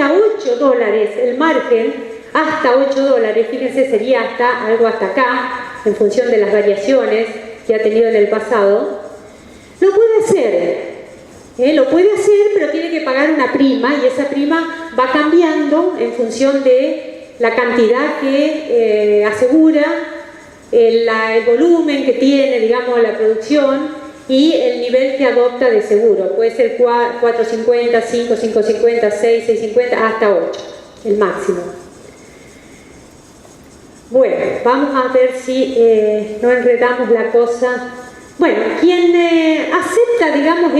hasta $8 el margen, hasta $8, fíjense, sería hasta algo hasta acá, en función de las variaciones que ha tenido en el pasado. Lo puede hacer, pero tiene que pagar una prima, y esa prima va cambiando en función de la cantidad que asegura, el volumen que tiene, digamos, la producción y el nivel que adopta de seguro. Puede ser 4,50, 5, 5,50, 6, 6,50, hasta 8, el máximo. Bueno, vamos a ver si no enredamos la cosa. Bueno, quien acepta, digamos,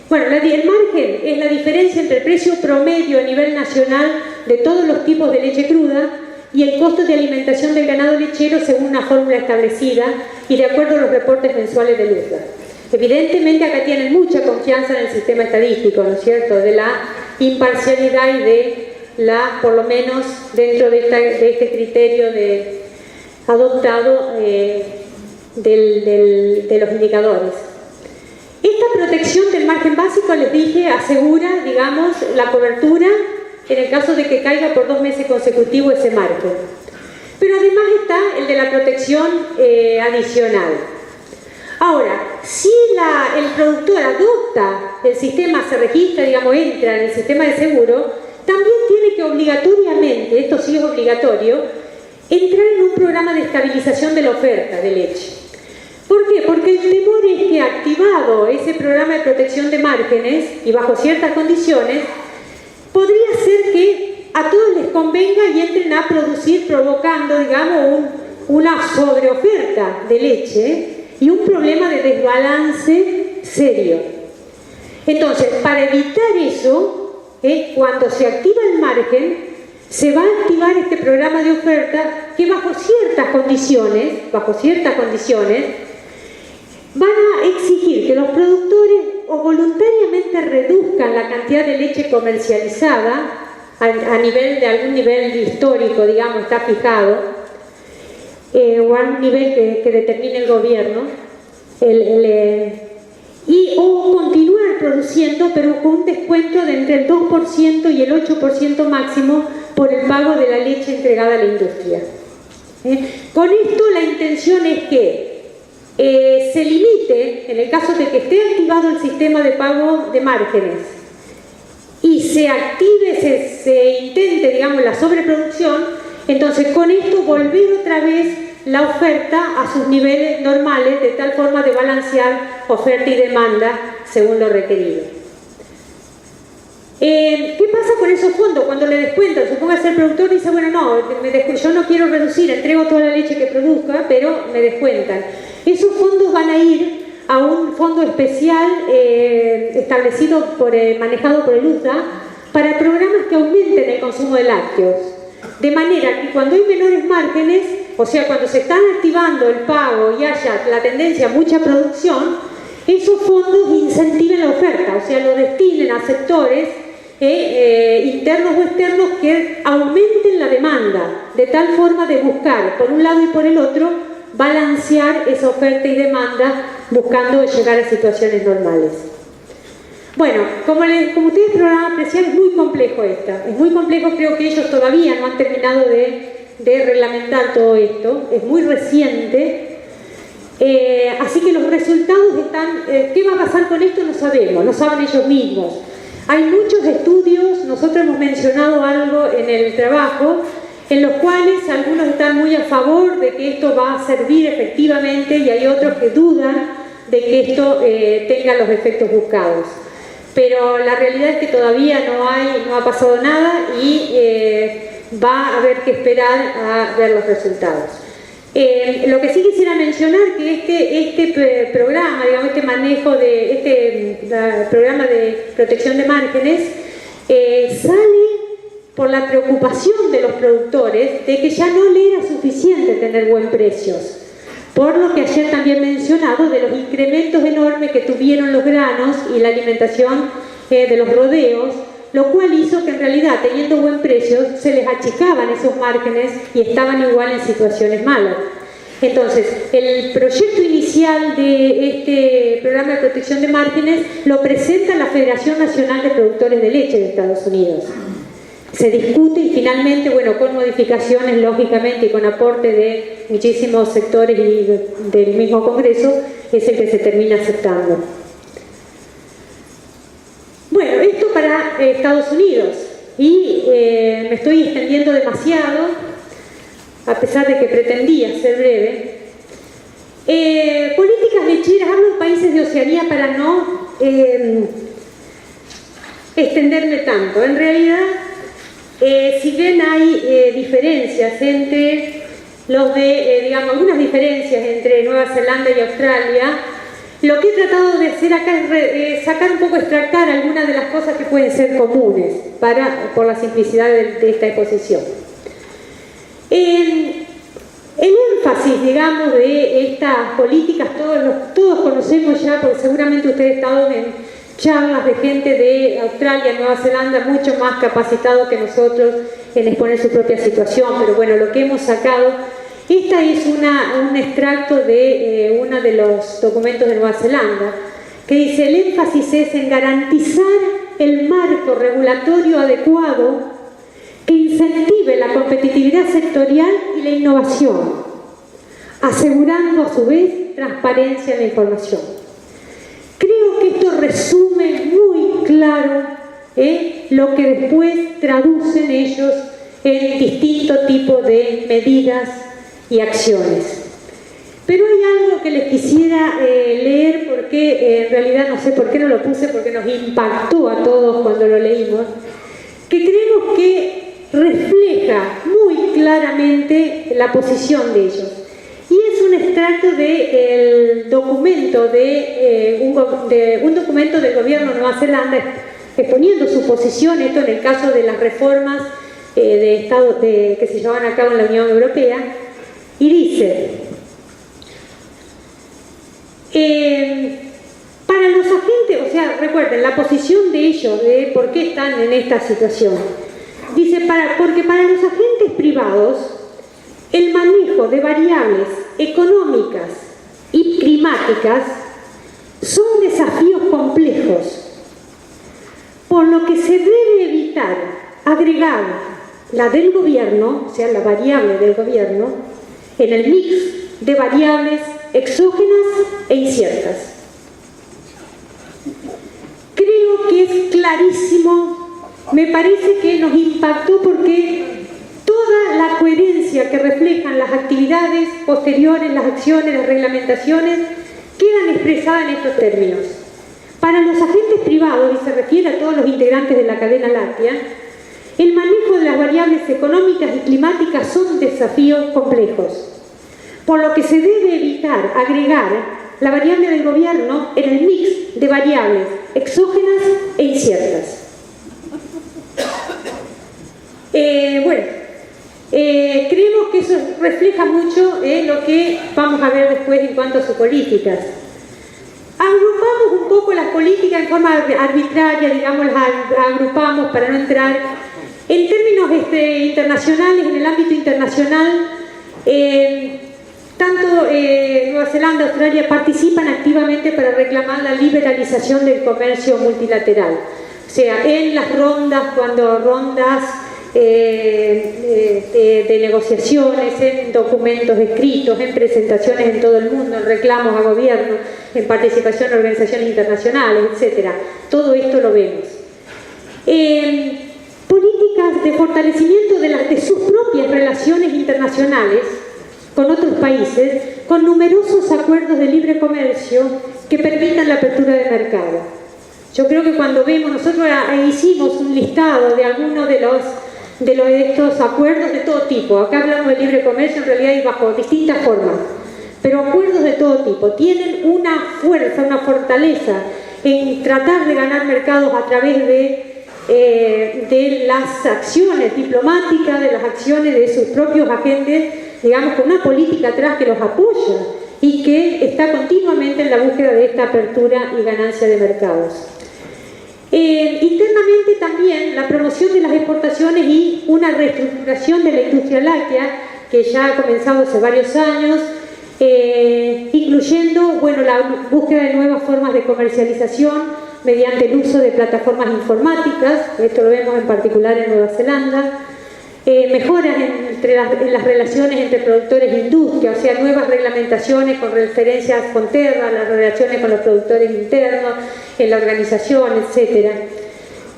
bueno, el margen es la diferencia entre el precio promedio a nivel nacional de todos los tipos de leche cruda y el costo de alimentación del ganado lechero según una fórmula establecida y de acuerdo a los reportes mensuales del USDA. Evidentemente acá tienen mucha confianza en el sistema estadístico, ¿no es cierto?, de la imparcialidad y de por lo menos dentro de este criterio adoptado de los indicadores. Esta protección del margen básico, les dije, asegura, digamos, la cobertura en el caso de que caiga por 2 meses consecutivos ese margen. Pero además está el de la protección adicional. Ahora, si el productor adopta el sistema, se registra, digamos, entra en el sistema de seguro, también tiene que obligatoriamente, esto sí es obligatorio, entrar en un programa de estabilización de la oferta de leche. ¿Por qué? Porque el temor es que activado ese programa de protección de márgenes y bajo ciertas condiciones, podría ser que a todos les convenga y entren a producir provocando, digamos, una sobreoferta de leche y un problema de desbalance serio. Entonces, para evitar eso, cuando se activa el margen, se va a activar este programa de oferta que bajo ciertas condiciones, van a exigir que los productores o voluntariamente reduzcan la cantidad de leche comercializada a nivel de algún nivel histórico, digamos, está fijado, o a un nivel que determine el gobierno, o continuar produciendo, pero con un descuento de entre el 2% y el 8% máximo por el pago de la leche entregada a la industria. Con esto la intención es que se limite, en el caso de que esté activado el sistema de pago de márgenes y se active, se intente, digamos, la sobreproducción, entonces con esto volver otra vez la oferta a sus niveles normales, de tal forma de balancear oferta y demanda según lo requerido. ¿Qué pasa con esos fondos? Cuando le descuentan, supóngase el productor dice, bueno, no, yo no quiero reducir, entrego toda la leche que produzca, pero me descuentan. Esos fondos van a ir a un fondo especial establecido, manejado por el USDA, para programas que aumenten el consumo de lácteos. De manera que cuando hay menores márgenes, o sea, cuando se están activando el pago y haya la tendencia a mucha producción, esos fondos incentiven la oferta, o sea, lo destinen a sectores internos o externos que aumenten la demanda, de tal forma de buscar, por un lado y por el otro, balancear esa oferta y demanda, buscando llegar a situaciones normales. Bueno, como ustedes podrán apreciar, es muy complejo es muy complejo, creo que ellos todavía no han terminado de reglamentar todo esto, es muy reciente, así que los resultados están, ¿qué va a pasar con esto? No sabemos, no saben ellos mismos. Hay muchos estudios, nosotros hemos mencionado algo en el trabajo, en los cuales algunos están muy a favor de que esto va a servir efectivamente y hay otros que dudan de que esto tenga los efectos buscados. Pero la realidad es que todavía no ha pasado nada y va a haber que esperar a ver los resultados. Lo que sí quisiera mencionar que este programa, digamos, este manejo de programa de protección de márgenes sale por la preocupación de los productores de que ya no le era suficiente tener buen precios. Por lo que ayer también mencionado de los incrementos enormes que tuvieron los granos y la alimentación de los rodeos, lo cual hizo que en realidad, teniendo buen precio, se les achicaban esos márgenes y estaban igual en situaciones malas. Entonces, el proyecto inicial de este programa de protección de márgenes lo presenta la Federación Nacional de Productores de Leche de Estados Unidos. Se discute y finalmente, bueno, con modificaciones, lógicamente, y con aporte de muchísimos sectores y del mismo Congreso, es el que se termina aceptando. Bueno, esto para Estados Unidos. Y me estoy extendiendo demasiado, a pesar de que pretendía ser breve. Políticas lecheras, hablo de países de Oceanía para no extenderme tanto. En realidad, si bien hay diferencias entre los de, digamos, algunas diferencias entre Nueva Zelanda y Australia, lo que he tratado de hacer acá es sacar un poco, extractar algunas de las cosas que pueden ser comunes por la simplicidad de esta exposición. El énfasis, digamos, de estas políticas, todos conocemos ya, porque seguramente ustedes han estado en charlas de gente de Australia, Nueva Zelanda, mucho más capacitados que nosotros en exponer su propia situación, pero bueno, lo que hemos sacado, esta es un extracto de uno de los documentos de Nueva Zelanda, que dice: el énfasis es en garantizar el marco regulatorio adecuado que incentive la competitividad sectorial y la innovación, asegurando a su vez transparencia en la información. Creo que esto resume muy claro lo que después traducen ellos en distintos tipos de medidas y acciones. Pero hay algo que les quisiera leer, porque en realidad no sé por qué no lo puse, porque nos impactó a todos cuando lo leímos, que creemos que refleja muy claramente la posición de ellos. Y es un extracto del documento un documento del gobierno de Nueva Zelanda exponiendo su posición, esto en el caso de las reformas que se llevan a cabo en la Unión Europea, y dice: para los agentes, o sea, recuerden la posición de ellos, de por qué están en esta situación. Dice, porque para los agentes privados, el manejo de variables económicas y climáticas son desafíos complejos, por lo que se debe evitar agregar la del gobierno, o sea, la variable del gobierno, en el mix de variables exógenas e inciertas. Creo que es clarísimo. Me parece que nos impactó porque toda la coherencia que reflejan las actividades posteriores, las acciones, las reglamentaciones, quedan expresadas en estos términos. Para los agentes privados, y se refiere a todos los integrantes de la cadena láctea, el manejo de las variables económicas y climáticas son desafíos complejos, por lo que se debe evitar agregar la variable del gobierno en el mix de variables exógenas e inciertas. Creemos que eso refleja mucho lo que vamos a ver después en cuanto a sus políticas. Agrupamos un poco las políticas en forma arbitraria, digamos, las agrupamos para no entrar en términos internacionales, en el ámbito internacional. Tanto Nueva Zelanda y Australia participan activamente para reclamar la liberalización del comercio multilateral. O sea, en las rondas, de negociaciones, en documentos escritos, en presentaciones en todo el mundo, en reclamos a gobiernos, en participación en organizaciones internacionales, etc. Todo esto lo vemos. Políticas de fortalecimiento de sus propias relaciones internacionales con otros países, con numerosos acuerdos de libre comercio que permitan la apertura de mercado. Yo creo que cuando vemos, nosotros hicimos un listado de algunos de estos acuerdos de todo tipo. Acá hablamos de libre comercio, en realidad y bajo distintas formas, pero acuerdos de todo tipo. Tienen una fuerza, una fortaleza en tratar de ganar mercados a través de las acciones diplomáticas, de las acciones de sus propios agentes, digamos, con una política atrás que los apoya y que está continuamente en la búsqueda de esta apertura y ganancia de mercados. Internamente también la promoción de las exportaciones y una reestructuración de la industria láctea que ya ha comenzado hace varios años, incluyendo, bueno, la búsqueda de nuevas formas de comercialización mediante el uso de plataformas informáticas, esto lo vemos en particular en Nueva Zelanda, mejoras en las relaciones entre productores e industria, o sea, nuevas reglamentaciones con referencias con Terra, las relaciones con los productores internos, en la organización, etc.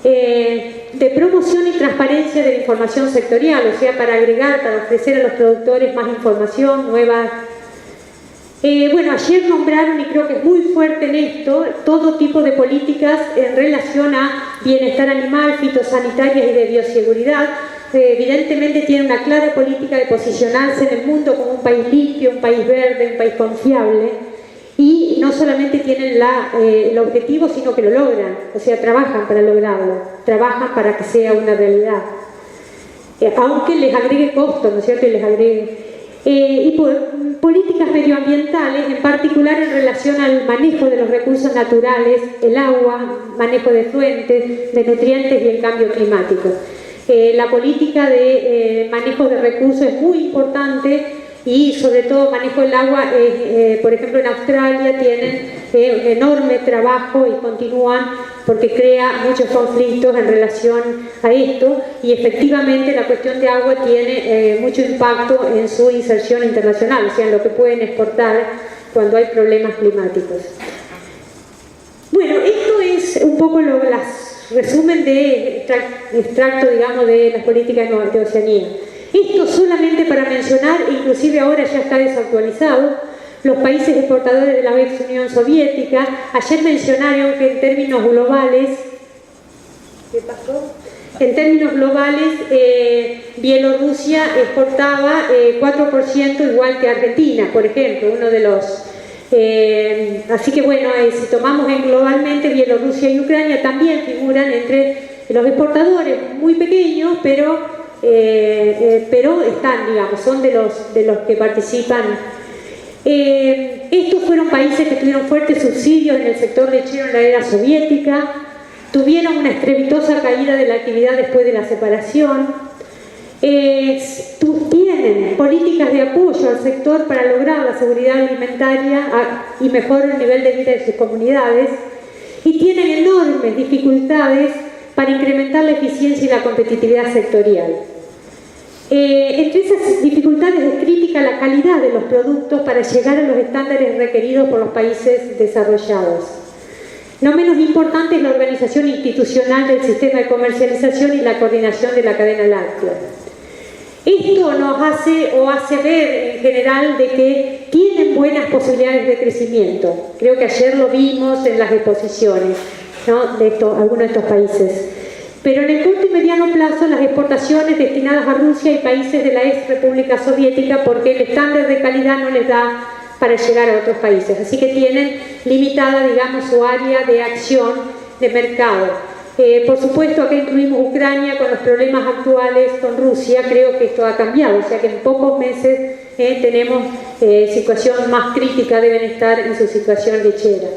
De promoción y transparencia de la información sectorial, o sea, para agregar, para ofrecer a los productores más información, nuevas. Bueno, ayer nombraron, y creo que es muy fuerte en esto, todo tipo de políticas en relación a bienestar animal, fitosanitarias y de bioseguridad. Evidentemente tiene una clara política de posicionarse en el mundo como un país limpio, un país verde, un país confiable, y no solamente tienen el objetivo, sino que lo logran, o sea, trabajan para lograrlo, trabajan para que sea una realidad, aunque les agregue costo, ¿no es cierto?, y les agregue... y políticas medioambientales, en particular en relación al manejo de los recursos naturales, el agua, manejo de fuentes, de nutrientes y el cambio climático. La política de manejo de recursos es muy importante y sobre todo manejo del agua, por ejemplo en Australia tienen un enorme trabajo y continúan porque crea muchos conflictos en relación a esto y efectivamente la cuestión de agua tiene mucho impacto en su inserción internacional, o sea, en lo que pueden exportar cuando hay problemas climáticos. Bueno, esto es un poco resumen de extracto, digamos, de las políticas de Oceanía. Esto solamente para mencionar, inclusive ahora ya está desactualizado, los países exportadores de la ex Unión Soviética. Ayer mencionaron que en términos globales, ¿qué pasó? En términos globales, Bielorrusia exportaba 4% igual que Argentina, por ejemplo, uno de los... así que bueno, si tomamos globalmente, Bielorrusia y Ucrania también figuran entre los exportadores muy pequeños, pero están, digamos, son de los que participan. Estos fueron países que tuvieron fuertes subsidios en el sector lechero en la era soviética, tuvieron una estrepitosa caída de la actividad después de la separación, tienen políticas de apoyo al sector para lograr la seguridad alimentaria y mejorar el nivel de vida de sus comunidades, y tienen enormes dificultades para incrementar la eficiencia y la competitividad sectorial. Entre esas dificultades es crítica la calidad de los productos para llegar a los estándares requeridos por los países desarrollados. No menos importante es la organización institucional del sistema de comercialización y la coordinación de la cadena láctea. Esto nos hace ver en general de que tienen buenas posibilidades de crecimiento. Creo que ayer lo vimos en las exposiciones, ¿no?, de algunos de estos países. Pero en el corto y mediano plazo las exportaciones destinadas a Rusia y países de la ex República Soviética, porque el estándar de calidad no les da para llegar a otros países. Así que tienen limitada, digamos, su área de acción de mercado. Por supuesto, acá incluimos Ucrania con los problemas actuales con Rusia. Creo que esto ha cambiado, o sea que en pocos meses tenemos situación más crítica, deben estar en su situación lechera.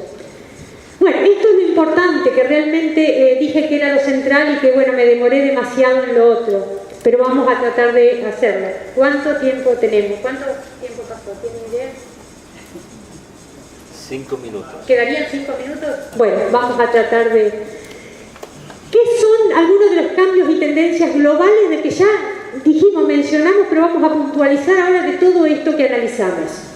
Bueno, esto es lo importante, que realmente dije que era lo central y que bueno, me demoré demasiado en lo otro, pero vamos a tratar de hacerlo. ¿Cuánto tiempo tenemos? ¿Cuánto tiempo pasó? ¿Tienen idea? 5 minutos. ¿Quedarían 5 minutos? Bueno, vamos a tratar de... ¿Qué son algunos de los cambios y tendencias globales de que ya dijimos, mencionamos, pero vamos a puntualizar ahora de todo esto que analizamos?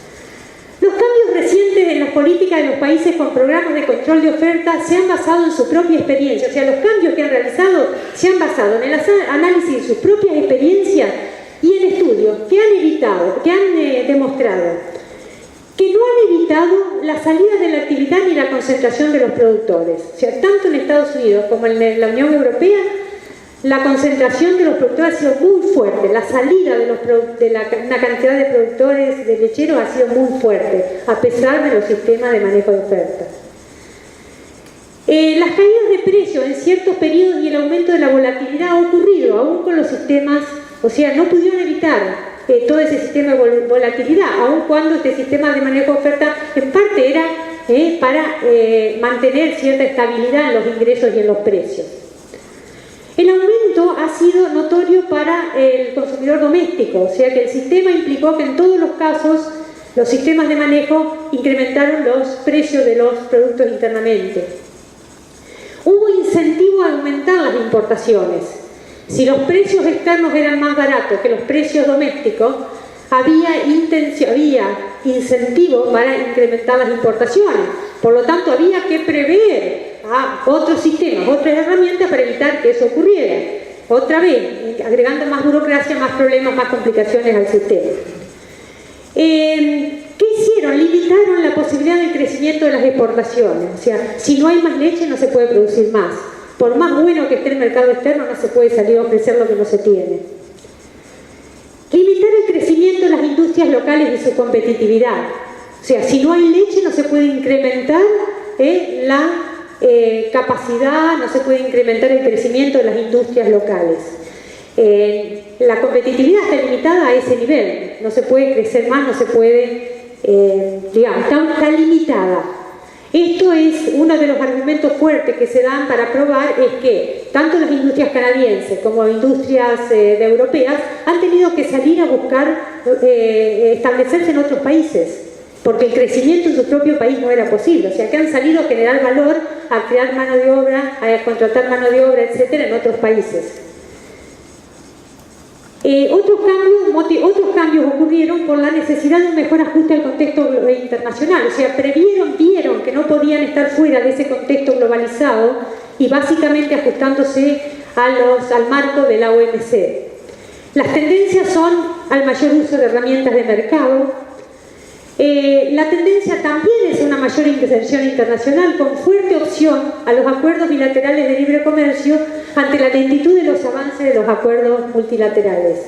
Los cambios recientes en las políticas de los países con programas de control de oferta se han basado en su propia experiencia, o sea, los cambios que han realizado se han basado en el análisis de sus propias experiencias y en estudios que han evitado, que han demostrado que no han evitado la salida de la actividad ni la concentración de los productores. O sea, tanto en Estados Unidos como en la Unión Europea, la concentración de los productores ha sido muy fuerte, la salida de una cantidad de productores de lecheros ha sido muy fuerte, a pesar de los sistemas de manejo de oferta. Las caídas de precios en ciertos periodos y el aumento de la volatilidad ha ocurrido, aún con los sistemas, o sea, no pudieron evitar todo ese sistema de volatilidad, aun cuando este sistema de manejo de oferta en parte era para mantener cierta estabilidad en los ingresos y en los precios. El aumento ha sido notorio para el consumidor doméstico, o sea que el sistema implicó que en todos los casos Los sistemas de manejo incrementaron los precios de los productos internamente. Hubo incentivo a aumentar las importaciones. Si los precios externos eran más baratos que los precios domésticos, había incentivo para incrementar las importaciones. Por lo tanto, había que prever otros sistemas, otras herramientas para evitar que eso ocurriera. Otra vez, agregando más burocracia, más problemas, más complicaciones al sistema. ¿Qué hicieron? Limitaron la posibilidad del crecimiento de las exportaciones. O sea, si no hay más leche, no se puede producir más. Por más bueno que esté el mercado externo, no se puede salir a ofrecer lo que no se tiene. Limitar el crecimiento de las industrias locales y su competitividad. O sea, si no hay leche, no se puede incrementar la capacidad, no se puede incrementar el crecimiento de las industrias locales. La competitividad está limitada a ese nivel. No se puede crecer más, no se puede, digamos, está limitada. Esto es uno de los argumentos fuertes que se dan para probar, es que tanto las industrias canadienses como industrias europeas han tenido que salir a buscar establecerse en otros países, porque el crecimiento en su propio país no era posible. O sea, que han salido a generar valor, a crear mano de obra, a contratar mano de obra, etcétera, en otros países. Otros cambios ocurrieron por la necesidad de un mejor ajuste al contexto internacional. O sea, vieron que no podían estar fuera de ese contexto globalizado y básicamente ajustándose al marco de la OMC. Las tendencias son al mayor uso de herramientas de mercado. La tendencia también es una mayor inserción internacional con fuerte opción a los acuerdos bilaterales de libre comercio ante la lentitud de los avances de los acuerdos multilaterales.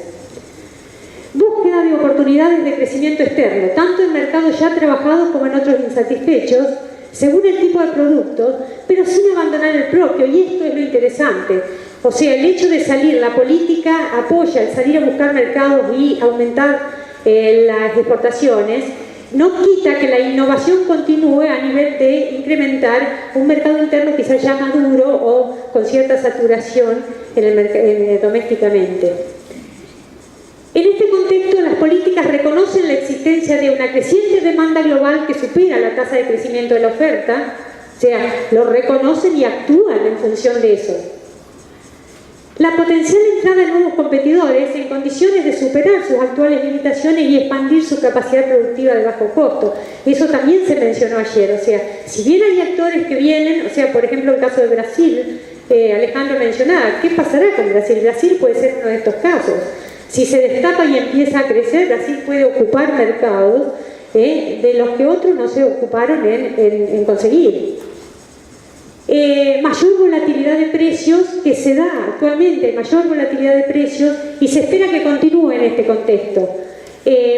Búsqueda de oportunidades de crecimiento externo, tanto en mercados ya trabajados como en otros insatisfechos, según el tipo de producto, pero sin abandonar el propio, y esto es lo interesante. O sea, el hecho de salir, la política apoya el salir a buscar mercados y aumentar las exportaciones, no quita que la innovación continúe a nivel de incrementar un mercado interno quizás ya maduro o con cierta saturación domésticamente. En este contexto, las políticas reconocen la existencia de una creciente demanda global que supera la tasa de crecimiento de la oferta, o sea, lo reconocen y actúan en función de eso. La potencial entrada de nuevos competidores en condiciones de superar sus actuales limitaciones y expandir su capacidad productiva de bajo costo. Eso también se mencionó ayer. O sea, si bien hay actores que vienen, o sea, por ejemplo, el caso de Brasil, Alejandro mencionaba, ¿qué pasará con Brasil? Brasil puede ser uno de estos casos. Si se destapa y empieza a crecer, Brasil puede ocupar mercados de los que otros no se ocuparon en conseguir. Mayor volatilidad de precios que se da actualmente, mayor volatilidad de precios, y se espera que continúe en este contexto.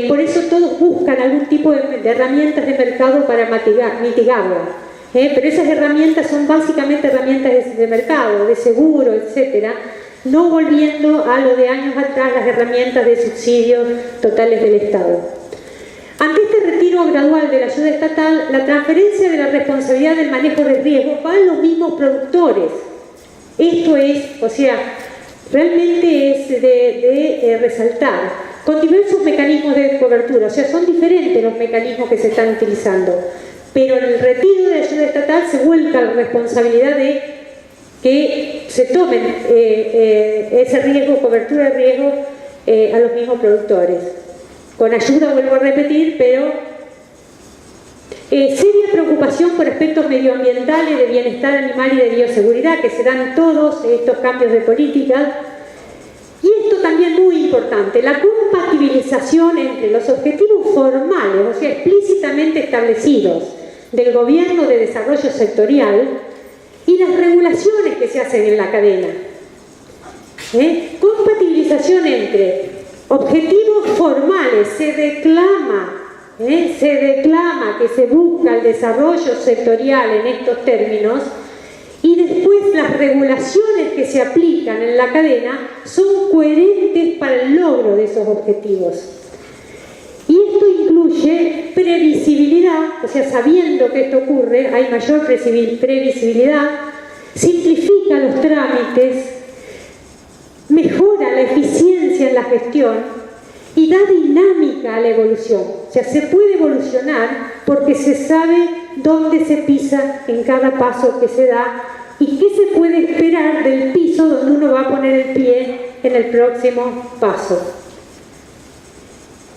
Por eso todos buscan algún tipo de herramientas de mercado para mitigarla. Pero esas herramientas son básicamente herramientas de mercado, de seguro, etcétera, no volviendo a lo de años atrás, las herramientas de subsidios totales del Estado. Ante este retiro gradual de la ayuda estatal, la transferencia de la responsabilidad del manejo de riesgos va a los mismos productores. Esto es, o sea, realmente es de resaltar, con diversos mecanismos de cobertura. O sea, son diferentes los mecanismos que se están utilizando, pero en el retiro de ayuda estatal se vuelca la responsabilidad de que se tomen ese riesgo, cobertura de riesgo a los mismos productores. Con ayuda, vuelvo a repetir, pero seria preocupación por aspectos medioambientales, de bienestar animal y de bioseguridad, que se dan todos estos cambios de política. Y esto también muy importante, la compatibilización entre los objetivos formales, o sea, explícitamente establecidos, del gobierno de desarrollo sectorial y las regulaciones que se hacen en la cadena. Compatibilización entre objetivos formales, se reclama que se busca el desarrollo sectorial en estos términos, y después las regulaciones que se aplican en la cadena son coherentes para el logro de esos objetivos. Y esto incluye previsibilidad, o sea, sabiendo que esto ocurre, hay mayor previsibilidad, simplifica los trámites, mejora la eficiencia en la gestión y da dinámica a la evolución. O sea, sea, se puede evolucionar porque se sabe dónde se pisa en cada paso que se da y qué se puede esperar del piso donde uno va a poner el pie en el próximo paso.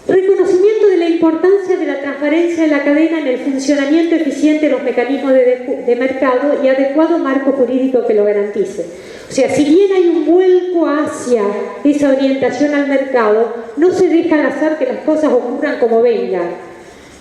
Reconocimiento de la importancia de la transparencia de la cadena en el funcionamiento eficiente de los mecanismos de mercado y adecuado marco jurídico que lo garantice. O sea, si bien hay un vuelco hacia esa orientación al mercado, no se deja al azar que las cosas ocurran como vengan,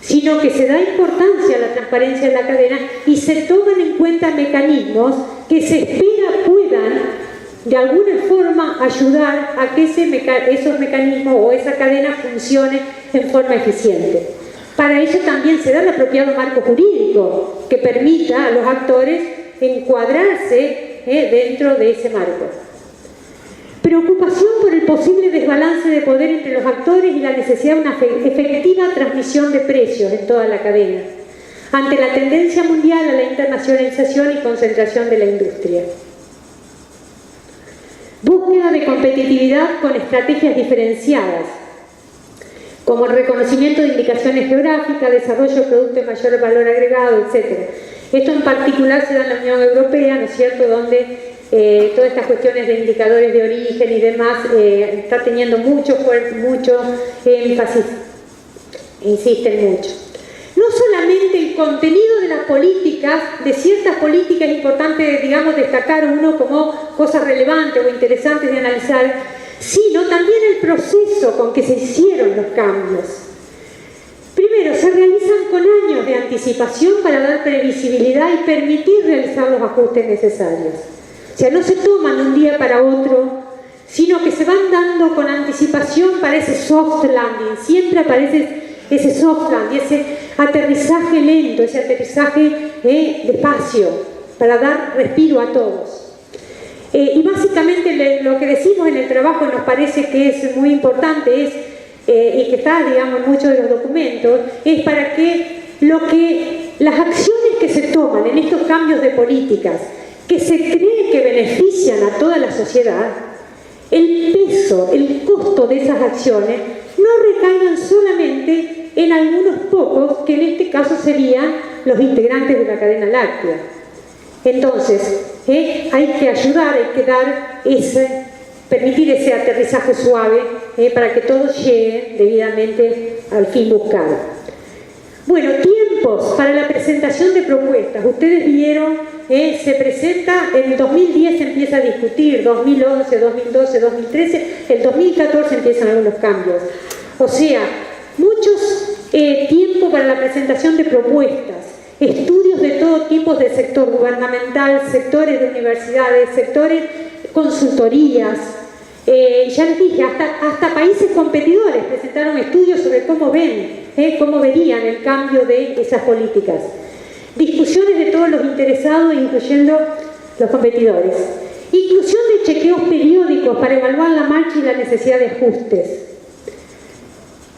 sino que se da importancia a la transparencia de la cadena y se toman en cuenta mecanismos que se espera puedan de alguna forma ayudar a que esos mecanismos o esa cadena funcione en forma eficiente. Para ello también se da el apropiado marco jurídico que permita a los actores encuadrarse dentro de ese marco. Preocupación por el posible desbalance de poder entre los actores y la necesidad de una efectiva transmisión de precios en toda la cadena, ante la tendencia mundial a la internacionalización y concentración de la industria. Búsqueda de competitividad con estrategias diferenciadas, como el reconocimiento de indicaciones geográficas, desarrollo de productos de mayor valor agregado, etc. Esto en particular se da en la Unión Europea, ¿no es cierto?, donde todas estas cuestiones de indicadores de origen y demás está teniendo mucho énfasis, insisten mucho. No solamente el contenido de las políticas, de ciertas políticas es importante, digamos, destacar uno como cosas relevantes o interesantes de analizar, sino también el proceso con que se hicieron los cambios. Primero, se realizan con años de anticipación para dar previsibilidad y permitir realizar los ajustes necesarios. O sea, no se toman de un día para otro, sino que se van dando con anticipación para ese soft landing. Siempre aparece ese soft landing, ese aterrizaje lento, ese aterrizaje despacio, para dar respiro a todos. Y básicamente lo que decimos en el trabajo nos parece que es muy importante, y que está, digamos, en muchos de los documentos, es para que las acciones que se toman en estos cambios de políticas, que se cree que benefician a toda la sociedad, el peso, el costo de esas acciones no recaigan solamente en algunos pocos, que en este caso serían los integrantes de la cadena láctea. Entonces, hay que ayudar, hay que dar permitir ese aterrizaje suave para que todos lleguen debidamente al fin buscado. Bueno, tiempos para la presentación de propuestas. Ustedes vieron, se presenta, en 2010 se empieza a discutir, 2011, 2012, 2013, el 2014 empiezan algunos cambios. O sea, muchos tiempo para la presentación de propuestas, estudios de todo tipo de sector gubernamental, sectores de universidades, sectores, consultorías. Ya les dije, hasta países competidores presentaron estudios sobre cómo verían el cambio de esas políticas. Discusiones de todos los interesados, incluyendo los competidores. Inclusión de chequeos periódicos para evaluar la marcha y la necesidad de ajustes.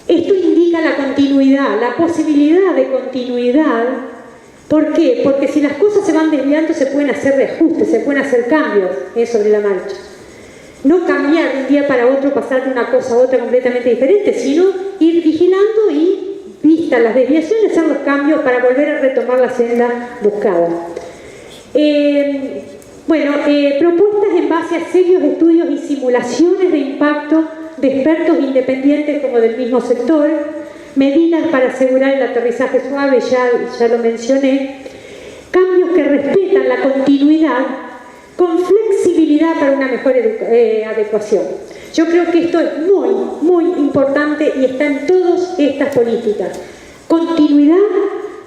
Esto indica la continuidad, la posibilidad de continuidad. ¿Por qué? Porque si las cosas se van desviando se pueden hacer reajustes, se pueden hacer cambios sobre la marcha. No cambiar de un día para otro, pasar de una cosa a otra completamente diferente, sino ir vigilando y, vistas las desviaciones, hacer los cambios para volver a retomar la senda buscada. Propuestas en base a serios estudios y simulaciones de impacto de expertos independientes como del mismo sector, medidas para asegurar el aterrizaje suave, ya lo mencioné, cambios que respetan la continuidad con flexibilidad para una mejor adecuación. Yo creo que esto es muy, muy importante y está en todas estas políticas. Continuidad,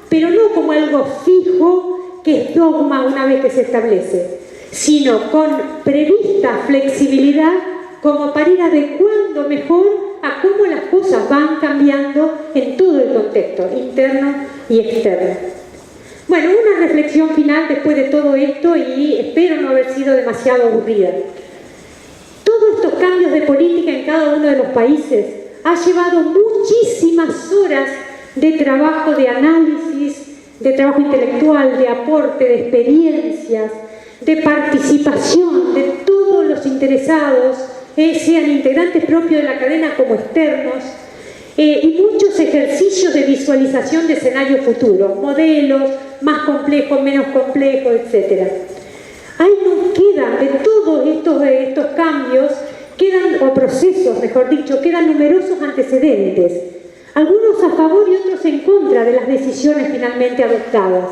pero no como algo fijo que es dogma una vez que se establece, sino con prevista flexibilidad como para ir adecuando mejor a cómo las cosas van cambiando en todo el contexto, interno y externo. Bueno, una reflexión final después de todo esto, y espero no haber sido demasiado aburrida. Todos estos cambios de política en cada uno de los países ha llevado muchísimas horas de trabajo, de análisis, de trabajo intelectual, de aporte, de experiencias, de participación de todos los interesados, sean integrantes propios de la cadena como externos, y muchos ejercicios de visualización de escenarios futuros, modelos más complejos, menos complejos, etc. Ahí nos quedan, de todos estos cambios, o procesos, mejor dicho, quedan numerosos antecedentes, algunos a favor y otros en contra de las decisiones finalmente adoptadas,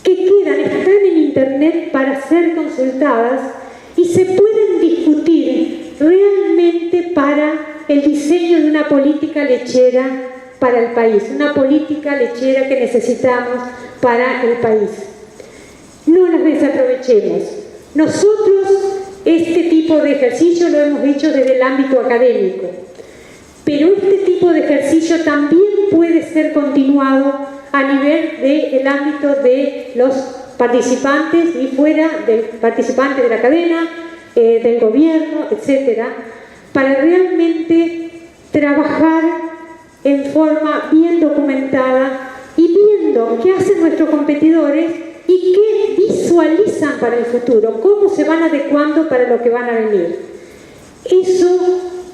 que están en Internet para ser consultadas y se pueden discutir realmente para el diseño de una política lechera para el país, una política lechera que necesitamos para el país. No las desaprovechemos. Nosotros este tipo de ejercicio lo hemos hecho desde el ámbito académico, pero este tipo de ejercicio también puede ser continuado a nivel del ámbito de los participantes y fuera del participante de la cadena, del gobierno, etcétera, para realmente trabajar en forma bien documentada y viendo qué hacen nuestros competidores y qué visualizan para el futuro, cómo se van adecuando para lo que van a venir.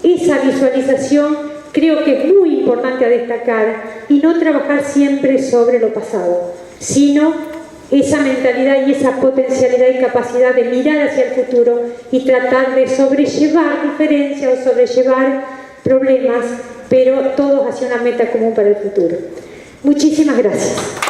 Esa visualización creo que es muy importante a destacar y no trabajar siempre sobre lo pasado, sino esa mentalidad y esa potencialidad y capacidad de mirar hacia el futuro y tratar de sobrellevar diferencias o sobrellevar problemas, pero todos hacia una meta común para el futuro. Muchísimas gracias.